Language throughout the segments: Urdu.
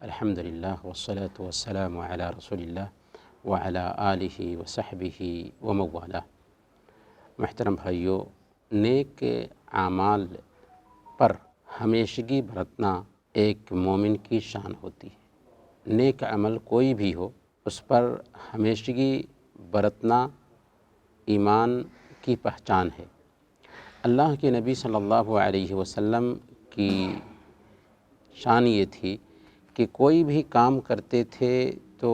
الحمدللہ والصلاة والسلام علی رسول اللہ وعلی آلہ وصحبہ وموالہ۔ محترم بھائیو، نیک اعمال پر ہمیشگی برتنا ایک مومن کی شان ہوتی ہے۔ نیک عمل کوئی بھی ہو، اس پر ہمیشگی برتنا ایمان کی پہچان ہے۔ اللہ کے نبی صلی اللہ علیہ وسلم کی شان یہ تھی کہ کوئی بھی کام کرتے تھے تو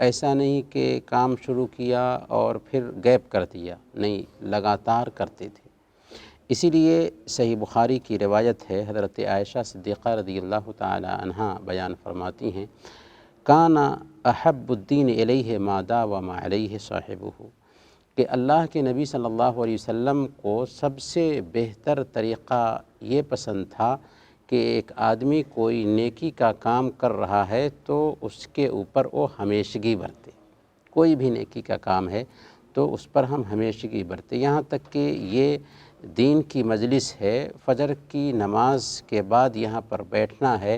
ایسا نہیں کہ کام شروع کیا اور پھر گیپ کر دیا، نہیں، لگاتار کرتے تھے۔ اسی لیے صحیح بخاری کی روایت ہے، حضرت عائشہ صدیقہ رضی اللہ تعالی عنہا بیان فرماتی ہیں، کان احب الدین الیہ ما داوم علیہ صاحبہ، کہ اللہ کے نبی صلی اللہ علیہ وسلم کو سب سے بہتر طریقہ یہ پسند تھا کہ ایک آدمی کوئی نیکی کا کام کر رہا ہے تو اس کے اوپر وہ ہمیشگی برتے۔ کوئی بھی نیکی کا کام ہے تو اس پر ہم ہمیشگی برتے، یہاں تک کہ یہ دین کی مجلس ہے، فجر کی نماز کے بعد یہاں پر بیٹھنا ہے،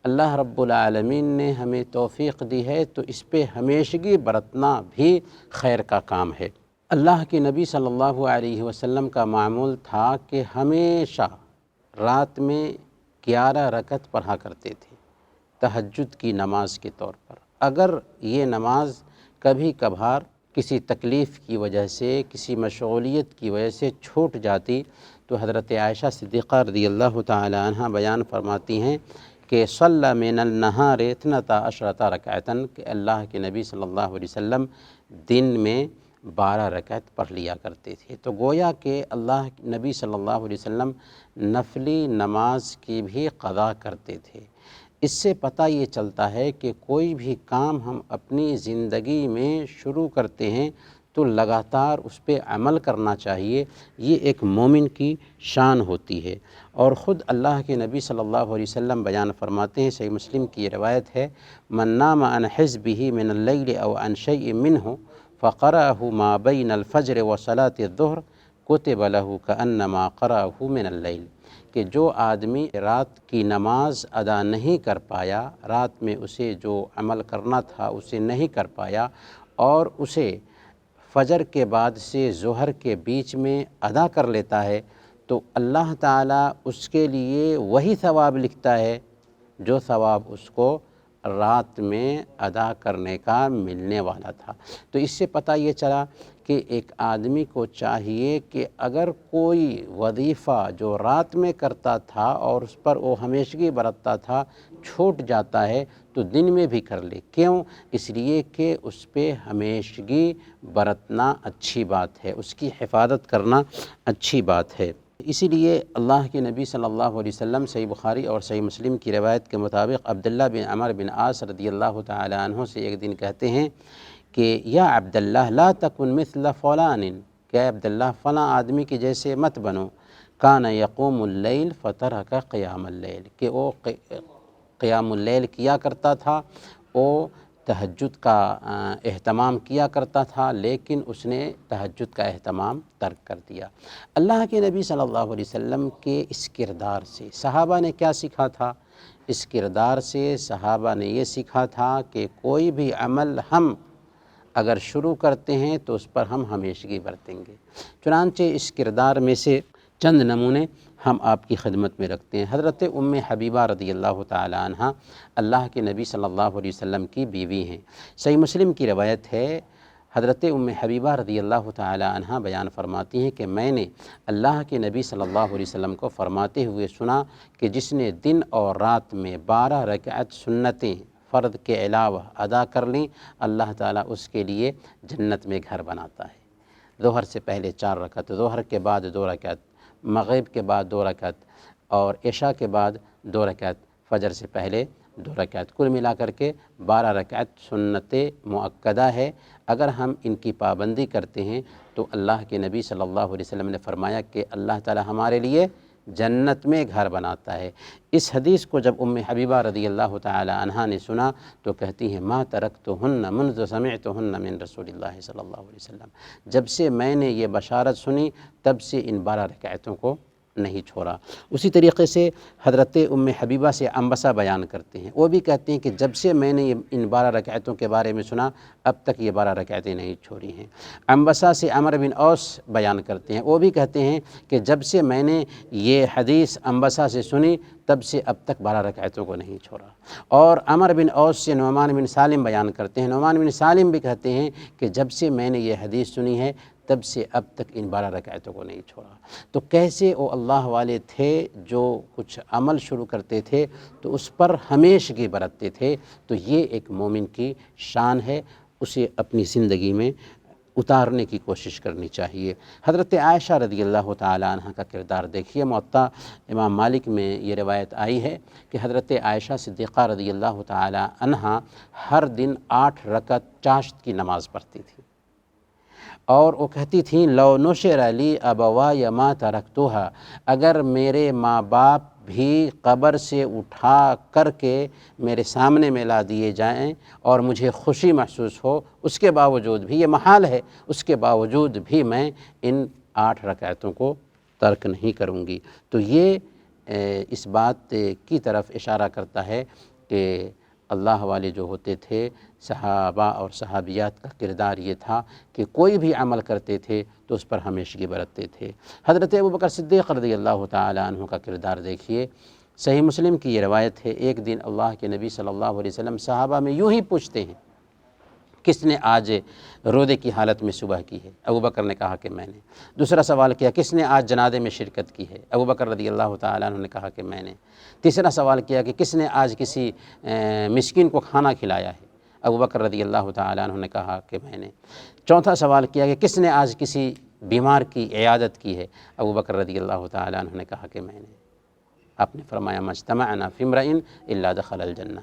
اللہ رب العالمین نے ہمیں توفیق دی ہے تو اس پہ ہمیشگی برتنا بھی خیر کا کام ہے۔ اللہ کے نبی صلی اللہ علیہ وسلم کا معمول تھا کہ ہمیشہ رات میں 11 رکعت پڑھا کرتے تھے تہجد کی نماز کے طور پر۔ اگر یہ نماز کبھی کبھار کسی تکلیف کی وجہ سے، کسی مشغولیت کی وجہ سے چھوٹ جاتی تو حضرت عائشہ صدیقہ رضی اللہ تعالی عنہ بیان فرماتی ہیں کہ صلی من النہار 12 رکعتا، کہ اللہ کے نبی صلی اللہ علیہ وسلم دن میں 12 رکعت پڑھ لیا کرتے تھے۔ تو گویا کہ اللہ نبی صلی اللہ علیہ وسلم نفلی نماز کی بھی قضا کرتے تھے۔ اس سے پتہ یہ چلتا ہے کہ کوئی بھی کام ہم اپنی زندگی میں شروع کرتے ہیں تو لگاتار اس پہ عمل کرنا چاہیے، یہ ایک مومن کی شان ہوتی ہے۔ اور خود اللہ کے نبی صلی اللہ علیہ وسلم بیان فرماتے ہیں، صحیح مسلم کی روایت ہے، من نام عن حزبہ من اللیل او عن شیء منہ فقرأہ ما بین الفجر وصلاة الظہر کتب لہ کأنما قرأہ من اللیل، کہ جو آدمی رات کی نماز ادا نہیں کر پایا، رات میں اسے جو عمل کرنا تھا اسے نہیں کر پایا اور اسے فجر کے بعد سے ظہر کے بیچ میں ادا کر لیتا ہے تو اللہ تعالیٰ اس کے لیے وہی ثواب لکھتا ہے جو ثواب اس کو رات میں ادا کرنے کا ملنے والا تھا۔ تو اس سے پتہ یہ چلا کہ ایک آدمی کو چاہیے کہ اگر کوئی وظیفہ جو رات میں کرتا تھا اور اس پر وہ ہمیشگی برتتا تھا چھوٹ جاتا ہے تو دن میں بھی کر لے، کیوں؟ اس لیے کہ اس پہ ہمیشگی برتنا اچھی بات ہے، اس کی حفاظت کرنا اچھی بات ہے۔ اسی لیے اللہ کے نبی صلی اللہ علیہ وسلم صحیح بخاری اور صحیح مسلم کی روایت کے مطابق عبداللہ بن عمر بن عاص رضی اللہ تعالی عنہ سے ایک دن کہتے ہیں کہ یا عبداللہ لا تکن مثل فلان، کہ اے عبداللہ فلاں آدمی کے جیسے مت بنو، کان یقوم اللیل فترک قیام اللیل، کہ وہ قیام اللیل کیا کرتا تھا، وہ تہجد کا اہتمام کیا کرتا تھا لیکن اس نے تہجد کا اہتمام ترک کر دیا۔ اللہ کے نبی صلی اللہ علیہ وسلم کے اس کردار سے صحابہ نے کیا سیکھا تھا؟ اس کردار سے صحابہ نے یہ سیکھا تھا کہ کوئی بھی عمل ہم اگر شروع کرتے ہیں تو اس پر ہم ہمیشگی برتیں گے۔ چنانچہ اس کردار میں سے چند نمونے ہم آپ کی خدمت میں رکھتے ہیں۔ حضرت ام حبیبہ رضی اللہ تعالی عنہ اللہ کے نبی صلی اللہ علیہ وسلم کی بیوی ہیں۔ صحیح مسلم کی روایت ہے، حضرت ام حبیبہ رضی اللہ تعالی عنہ بیان فرماتی ہیں کہ میں نے اللہ کے نبی صلی اللہ علیہ وسلم کو فرماتے ہوئے سنا کہ جس نے دن اور رات میں 12 رکعت سنتیں فرض کے علاوہ ادا کر لیں، اللہ تعالیٰ اس کے لیے جنت میں گھر بناتا ہے۔ ظہر سے پہلے 4 رکعت، ظہر کے بعد 2 رکعت، مغرب کے بعد 2 رکعت اور عشاء کے بعد 2 رکعت، فجر سے پہلے 2 رکعت، کل ملا کر کے 12 رکعت سنت مؤکدہ ہے۔ اگر ہم ان کی پابندی کرتے ہیں تو اللہ کے نبی صلی اللہ علیہ وسلم نے فرمایا کہ اللہ تعالیٰ ہمارے لیے جنت میں گھر بناتا ہے۔ اس حدیث کو جب ام حبیبہ رضی اللہ تعالی عنہا نے سنا تو کہتی ہیں ما ترکتہن منذ سمعتہن من رسول اللہ صلی اللہ علیہ وسلم، جب سے میں نے یہ بشارت سنی تب سے ان 12 رکعتوں کو نہیں چھوڑا۔ اسی طریقے سے حضرت ام حبیبہ سے عنبسہ بیان کرتے ہیں، وہ بھی کہتے ہیں کہ جب سے میں نے ان 12 رکعتوں کے بارے میں سنا اب تک یہ 12 رکعتیں نہیں چھوڑی ہیں۔ عنبسہ سے عمر بن اوس بیان کرتے ہیں، وہ بھی کہتے ہیں کہ جب سے میں نے یہ حدیث عنبسہ سے سنی تب سے اب تک 12 رکعتوں کو نہیں چھوڑا۔ اور عمر بن اوس سے نعمان بن سالم بیان کرتے ہیں، نعمان بن سالم بھی کہتے ہیں کہ جب سے میں نے یہ حدیث سنی ہے تب سے اب تک ان 12 رکعتوں کو نہیں چھوڑا۔ تو کیسے وہ اللہ والے تھے جو کچھ عمل شروع کرتے تھے تو اس پر ہمیشگی برتتے تھے۔ تو یہ ایک مومن کی شان ہے، اسے اپنی زندگی میں اتارنے کی کوشش کرنی چاہیے۔ حضرت عائشہ رضی اللہ تعالی عنہ کا کردار دیکھیے، موطا امام مالک میں یہ روایت آئی ہے کہ حضرت عائشہ صدیقہ رضی اللہ تعالی عنہ ہر دن 8 رکعت چاشت کی نماز پڑھتی تھی، اور وہ کہتی تھیں لو نشر لی ابوایا ما ترکتها، اگر میرے ماں باپ بھی قبر سے اٹھا کر کے میرے سامنے میں لا دیے جائیں اور مجھے خوشی محسوس ہو، اس کے باوجود بھی، یہ محال ہے، اس کے باوجود بھی میں ان 8 رکعتوں کو ترک نہیں کروں گی۔ تو یہ اس بات کی طرف اشارہ کرتا ہے کہ اللہ والے جو ہوتے تھے، صحابہ اور صحابیات کا کردار یہ تھا کہ کوئی بھی عمل کرتے تھے تو اس پر ہمیشگی برتتے تھے۔ حضرت ابوبکر صدیق رضی اللہ تعالی عنہ کا کردار دیکھیے، صحیح مسلم کی یہ روایت ہے، ایک دن اللہ کے نبی صلی اللہ علیہ وسلم صحابہ میں یوں ہی پوچھتے ہیں کس نے آج روزے کی حالت میں صبح کی ہے؟ ابوبکر نے کہا کہ میں نے۔ دوسرا سوال کیا کس نے آج جنازے میں شرکت کی ہے؟ ابوبکر رضی اللہ تعالیٰ عنہ نے کہا کہ میں نے۔ تیسرا سوال کیا کہ کس نے آج کسی مسکین کو کھانا کھلایا ہے؟ ابوبکر رضی اللہ تعالیٰ عنہ نے کہا کہ میں نے۔ چوتھا سوال کیا کہ کس نے آج کسی بیمار کی عیادت کی ہے؟ ابوبکر رضی اللہ تعالیٰ عنہ نے کہا کہ میں نے۔ آپ نے فرمایا مجتمعنا فی امرئ الا دخل الجنہ،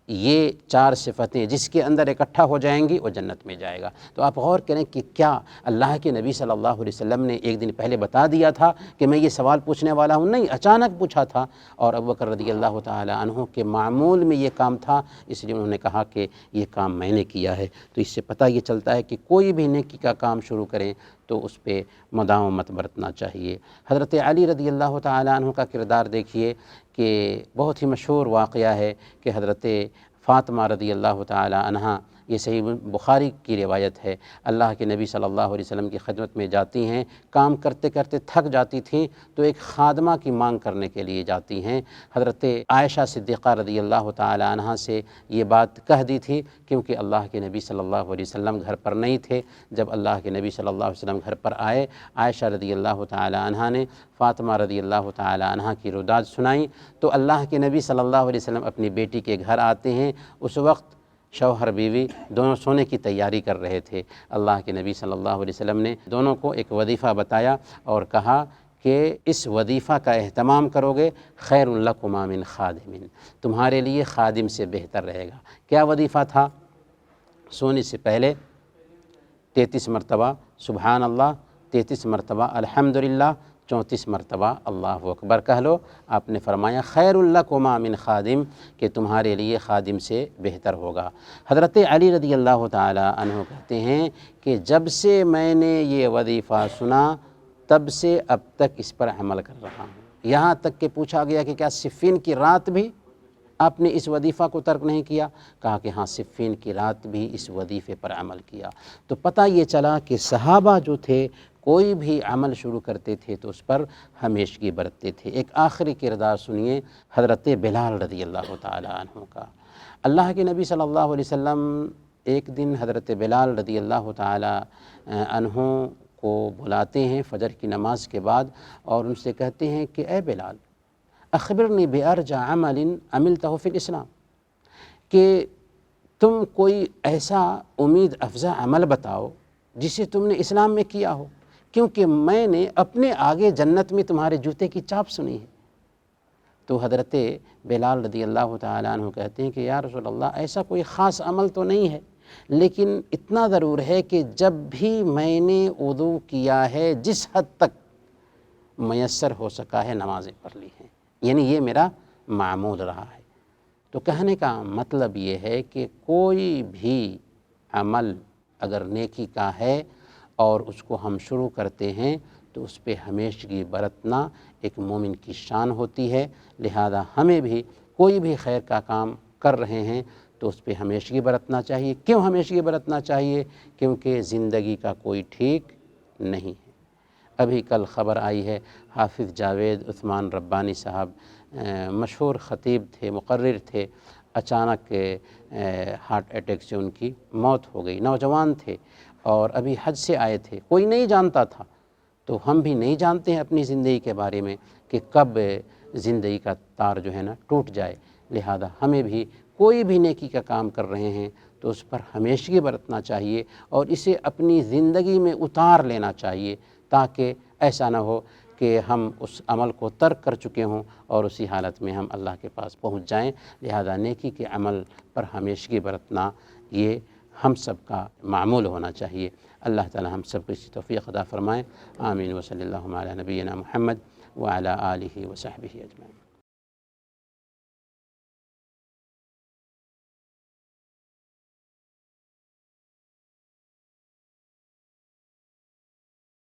یہ 4 صفتیں جس کے اندر اکٹھا ہو جائیں گی وہ جنت میں جائے گا۔ تو آپ غور کریں کہ کیا اللہ کے نبی صلی اللہ علیہ وسلم نے ایک دن پہلے بتا دیا تھا کہ میں یہ سوال پوچھنے والا ہوں؟ نہیں، اچانک پوچھا تھا، اور ابوبکر رضی اللہ تعالی عنہ کے معمول میں یہ کام تھا، اس لیے انہوں نے کہا کہ یہ کام میں نے کیا ہے۔ تو اس سے پتہ یہ چلتا ہے کہ کوئی بھی نیکی کا کام شروع کریں تو اس پہ مداومت برتنا چاہیے۔ حضرت علی رضی اللہ تعالی عنہ کا کردار دیکھیے کہ بہت ہی مشہور واقعہ ہے کہ حضرت فاطمہ رضی اللہ تعالی عنہ، یہ صحیح بخاری کی روایت ہے، اللہ کے نبی صلی اللہ علیہ وسلم کی خدمت میں جاتی ہیں، کام کرتے کرتے تھک جاتی تھیں تو ایک خادمہ کی مانگ کرنے کے لیے جاتی ہیں۔ حضرت عائشہ صدیقہ رضی اللہ تعالی عنہ سے یہ بات کہہ دی تھی کیونکہ اللہ کے نبی صلی اللہ علیہ وسلم گھر پر نہیں تھے۔ جب اللہ کے نبی صلی اللہ علیہ وسلم گھر پر آئے، عائشہ رضی اللہ تعالی عنہ نے فاطمہ رضی اللہ تعالی عنہ کی روداد سنائیں تو اللہ کے نبی صلی اللہ علیہ وسلم اپنی بیٹی کے گھر آتے ہیں۔ اس وقت شوہر بیوی دونوں سونے کی تیاری کر رہے تھے۔ اللہ کے نبی صلی اللہ علیہ وسلم نے دونوں کو ایک وظیفہ بتایا اور کہا کہ اس وظیفہ کا اہتمام کرو گے خیر لکما من خادم، تمہارے لیے خادم سے بہتر رہے گا۔ کیا وظیفہ تھا؟ سونے سے پہلے 33 مرتبہ سبحان اللہ، 33 مرتبہ الحمدللہ، 34 مرتبہ اللہ اکبر کہہ لو۔ آپ نے فرمایا خیر لکما من خادم، کہ تمہارے لیے خادم سے بہتر ہوگا۔ حضرت علی رضی اللہ تعالی عنہ کہتے ہیں کہ جب سے میں نے یہ وظیفہ سنا تب سے اب تک اس پر عمل کر رہا ہوں، یہاں تک کہ پوچھا گیا کہ کیا صفین کی رات بھی آپ نے اس وظیفہ کو ترک نہیں کیا؟ کہا کہ ہاں، صفین کی رات بھی اس وظیفے پر عمل کیا۔ تو پتہ یہ چلا کہ صحابہ جو تھے کوئی بھی عمل شروع کرتے تھے تو اس پر ہمیشگی برتتے تھے۔ ایک آخری کردار سنیے حضرت بلال رضی اللہ تعالی عنہ کا۔ اللہ کے نبی صلی اللہ علیہ وسلم ایک دن حضرت بلال رضی اللہ تعالی عنہ کو بلاتے ہیں فجر کی نماز کے بعد اور ان سے کہتے ہیں کہ اے بلال، اخبرنی بارجع عمل عملتہ فی الاسلام، کہ تم کوئی ایسا امید افزا عمل بتاؤ جسے تم نے اسلام میں کیا ہو، کیونکہ میں نے اپنے آگے جنت میں تمہارے جوتے کی چاپ سنی ہے۔ تو حضرت بلال رضی اللہ تعالیٰ عنہ کہتے ہیں کہ یا رسول اللہ، ایسا کوئی خاص عمل تو نہیں ہے، لیکن اتنا ضرور ہے کہ جب بھی میں نے وضو کیا ہے جس حد تک میسر ہو سکا ہے نمازیں پڑھ لی ہیں، یعنی یہ میرا معمول رہا ہے۔ تو کہنے کا مطلب یہ ہے کہ کوئی بھی عمل اگر نیکی کا ہے اور اس کو ہم شروع کرتے ہیں تو اس پہ ہمیشگی برتنا ایک مومن کی شان ہوتی ہے۔ لہذا ہمیں بھی کوئی بھی خیر کا کام کر رہے ہیں تو اس پہ ہمیشگی برتنا چاہیے۔ کیوں ہمیشگی برتنا چاہیے؟ کیونکہ زندگی کا کوئی ٹھیک نہیں ہے۔ ابھی کل خبر آئی ہے، حافظ جاوید عثمان ربانی صاحب مشہور خطیب تھے، مقرر تھے، اچانک ہارٹ اٹیک سے ان کی موت ہو گئی۔ نوجوان تھے اور ابھی حج سے آئے تھے، کوئی نہیں جانتا تھا۔ تو ہم بھی نہیں جانتے ہیں اپنی زندگی کے بارے میں کہ کب زندگی کا تار جو ہے نا ٹوٹ جائے۔ لہذا ہمیں بھی کوئی بھی نیکی کا کام کر رہے ہیں تو اس پر ہمیشگی برتنا چاہیے اور اسے اپنی زندگی میں اتار لینا چاہیے، تاکہ ایسا نہ ہو کہ ہم اس عمل کو ترک کر چکے ہوں اور اسی حالت میں ہم اللہ کے پاس پہنچ جائیں۔ لہذا نیکی کے عمل پر ہمیشگی برتنا یہ ہم سب کا معمول ہونا چاہیے۔ اللہ تعالی ہم سب کو اسی توفیق عطا فرمائے۔ آمین و صلی اللہ علی نبینا محمد وعلی آلہ وصحبہ اجمعین۔